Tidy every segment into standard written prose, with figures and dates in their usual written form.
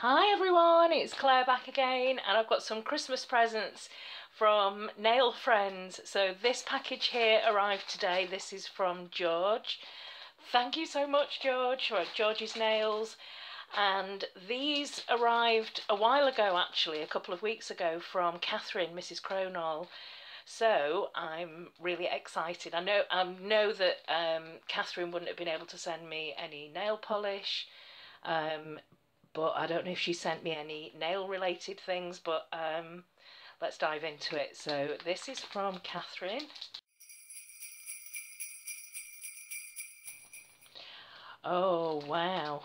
Hi everyone, it's Claire back again, and I've got some Christmas presents from Nail Friends. So this package here arrived today. This is from George. Thank you so much, George, for George's Nails. And these arrived a while ago, actually, a couple of weeks ago, from Catherine, Mrs. Cronall. So I'm really excited. I know that Catherine wouldn't have been able to send me any nail polish. Um, but I don't know if she sent me any nail related things, but let's dive into it. So this is from Catherine. Oh wow,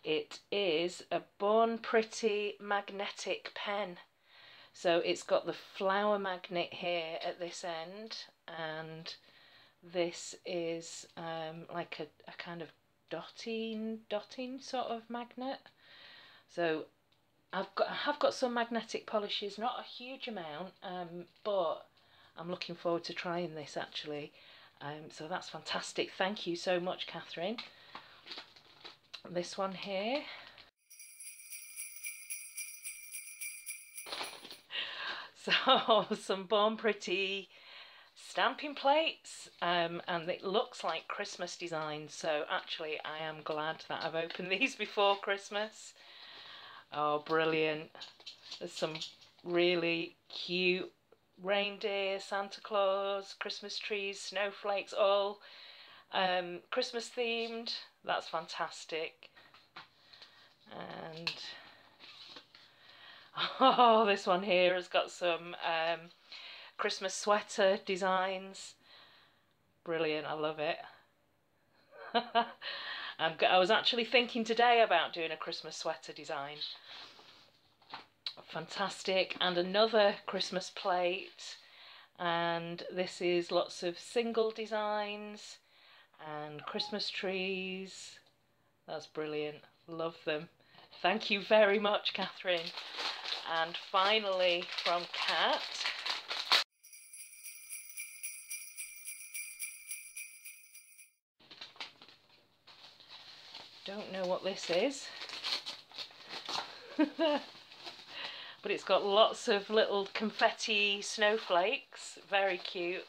it is a Born Pretty magnetic pen. So it's got the flower magnet here at this end, and this is like a kind of dotting sort of magnet. So I have got some magnetic polishes, not a huge amount, but I'm looking forward to trying this actually. So that's fantastic. Thank you so much, Catherine. This one here. So some Born Pretty stamping plates, and it looks like Christmas designs. So actually I am glad that I've opened these before Christmas. Oh, brilliant. There's some really cute reindeer, Santa Claus, Christmas trees, snowflakes, all Christmas themed. That's fantastic. And oh, this one here has got some Christmas sweater designs. Brilliant, I love it. I was actually thinking today about doing a Christmas sweater design. Fantastic. And another Christmas plate, and this is lots of single designs and Christmas trees. That's brilliant, love them. Thank you very much, Catherine. And finally from Kat, don't know what this is. But it's got lots of little confetti snowflakes, very cute.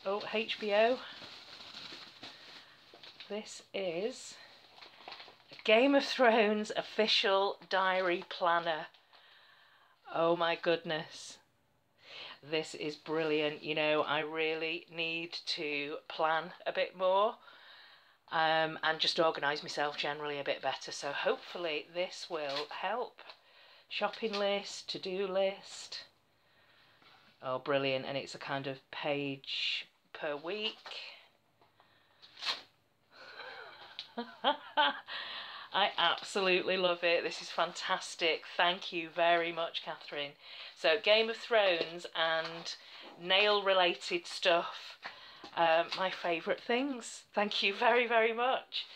Oh, HBO. This is a Game of Thrones official diary planner. Oh my goodness. This is brilliant. You know, I really need to plan a bit more. And just organise myself generally a bit better. So hopefully this will help. Shopping list, to-do list. Oh, brilliant. And it's a kind of page per week. I absolutely love it. This is fantastic. Thank you very much, Catherine. So Game of Thrones and nail related stuff. My favourite things. Thank you very, very much.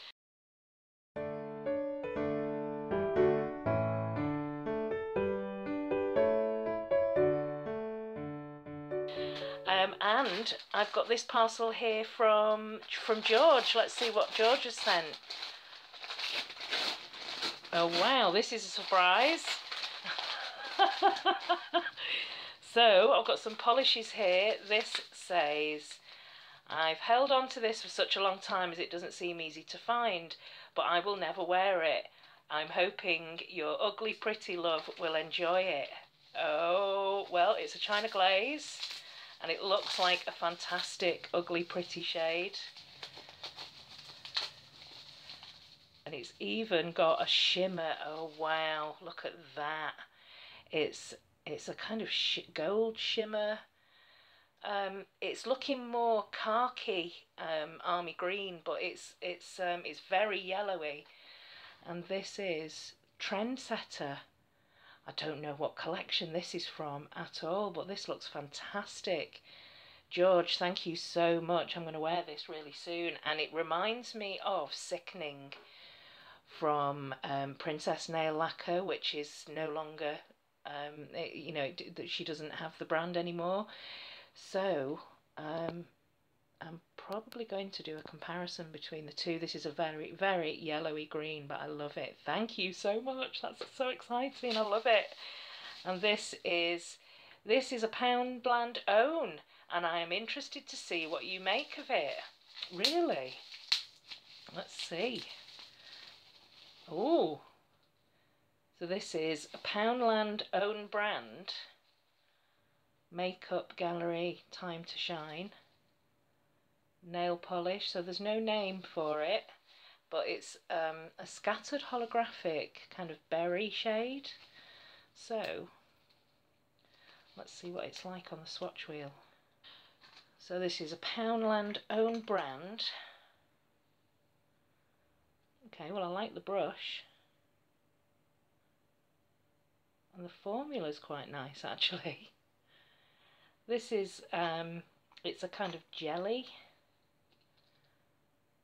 And I've got this parcel here from George. Let's see what George has sent. Oh wow, this is a surprise. So I've got some polishes here. This says, I've held on to this for such a long time as it doesn't seem easy to find, but I will never wear it. I'm hoping your ugly pretty love will enjoy it. Oh, well, it's a China glaze, and it looks like a fantastic ugly pretty shade. And it's even got a shimmer. Oh wow, look at that. It's a kind of gold shimmer. It's looking more khaki, army green, but it's very yellowy. And this is Trendsetter. I don't know what collection this is from at all, but this looks fantastic. George, thank you so much. I'm going to wear this really soon, and it reminds me of Sickening from Princess Nail Lacquer, which is no longer, you know, she doesn't have the brand anymore. So I'm probably going to do a comparison between the two. This is a very, very yellowy green, but I love it. Thank you so much. That's so exciting. I love it. And this is a Poundland own, and I am interested to see what you make of it. Really? Let's see. Oh, so this is a Poundland own brand. Makeup Gallery Time to Shine. Nail polish, so there's no name for it, but it's a scattered holographic kind of berry shade. So let's see what it's like on the swatch wheel. So this is a Poundland own brand. Okay, well, I like the brush, and the formula's quite nice actually. This is it's a kind of jelly.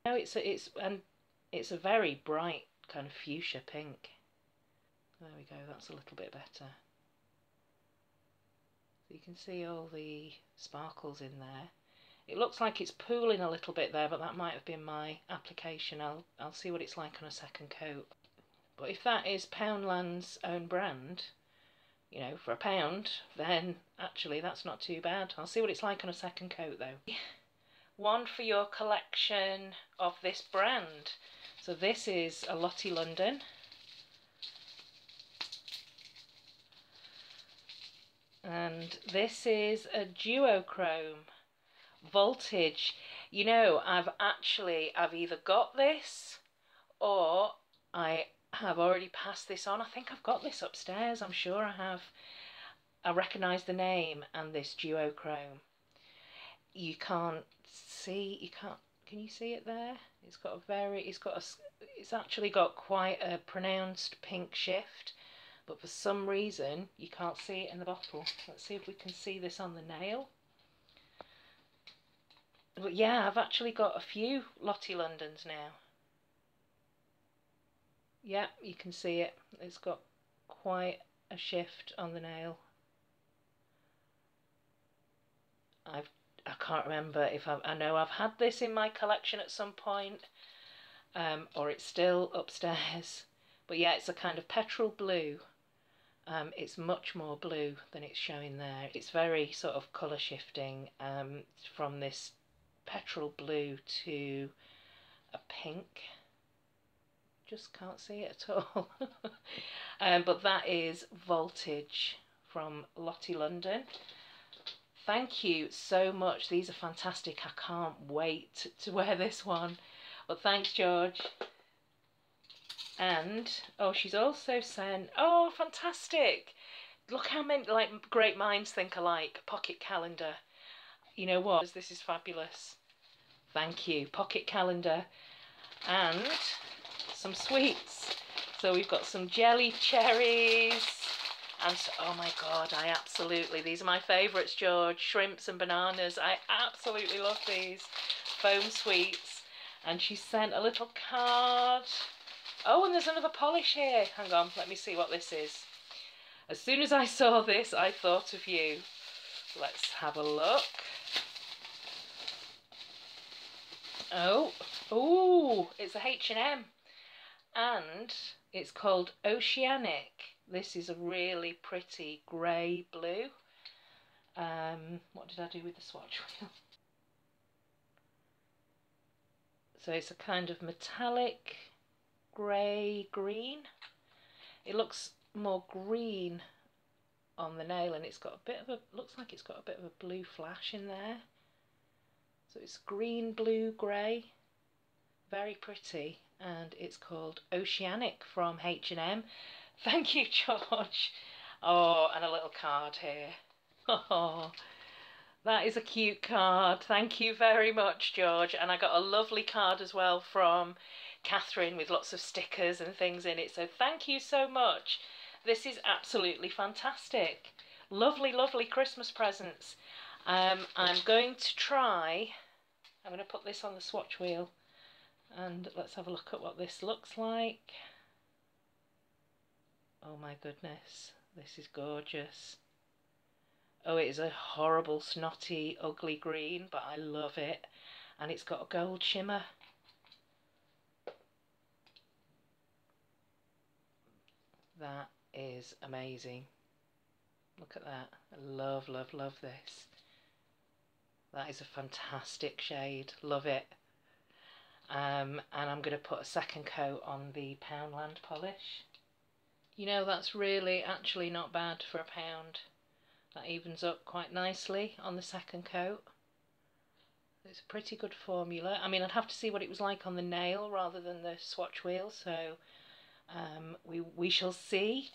No, it's a very bright kind of fuchsia pink. There we go, that's a little bit better. So you can see all the sparkles in there. It looks like it's pooling a little bit there, but that might have been my application. I'll see what it's like on a second coat. But if that is Poundland's own brand, you know, for £1, then actually that's not too bad. I'll see what it's like on a second coat though. One for your collection of this brand. So this is a Lottie London. And this is a duochrome voltage. You know, I've either got this or I have already passed this on. I think I've got this upstairs. I'm sure I have. I recognise the name and this duochrome. You can't see, can you see it there? It's actually got quite a pronounced pink shift, but for some reason you can't see it in the bottle. Let's see if we can see this on the nail. But yeah, I've actually got a few Lottie Londons now. Yeah, you can see it. It's got quite a shift on the nail. I can't remember if I know I've had this in my collection at some point, or it's still upstairs. But yeah, it's a kind of petrol blue. It's much more blue than it's showing there. It's very sort of colour shifting from this petrol blue to a pink. Just can't see it at all. But that is Voltage from Lottie London. Thank you so much. These are fantastic. I can't wait to wear this one. But thanks, George. And, oh, she's also sent, oh, fantastic. Look how many, like, great minds think alike. Pocket calendar. You know what? This is fabulous. Thank you. Pocket calendar. And some sweets. So we've got some jelly cherries. And so, oh my God, these are my favourites, George. Shrimps and bananas. I absolutely love these. Foam sweets. And she sent a little card. Oh, and there's another polish here. Hang on, let me see what this is. As soon as I saw this, I thought of you. Let's have a look. Oh, it's a H&M. And it's called Oceanic. This is a really pretty grey blue. What did I do with the swatch wheel? So it's a kind of metallic grey green. It looks more green on the nail, and it's got a bit of looks like it's got a bit of a blue flash in there. So it's green, blue, grey. Very pretty, and it's called Oceanic from H&M. Thank you, George. Oh, and a little card here. Oh, that is a cute card. Thank you very much, George. And I got a lovely card as well from Catherine with lots of stickers and things in it. So thank you so much. This is absolutely fantastic. Lovely, lovely Christmas presents. I'm going to put this on the swatch wheel, and let's have a look at what this looks like. Oh my goodness, this is gorgeous. Oh, it is a horrible, snotty, ugly green, but I love it. and it's got a gold shimmer. That is amazing. Look at that. I love, love, love this. That is a fantastic shade. Love it. And I'm going to put a second coat on the Poundland polish. You know, that's really actually not bad for £1. That evens up quite nicely on the second coat. It's a pretty good formula. I mean, I'd have to see what it was like on the nail rather than the swatch wheel, so we shall see.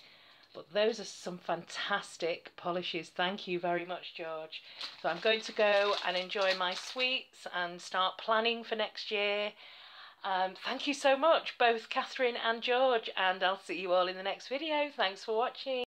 But those are some fantastic polishes. Thank you very much, George. So I'm going to go and enjoy my sweets and start planning for next year. Thank you so much, both Catherine and George, and I'll see you all in the next video. Thanks for watching.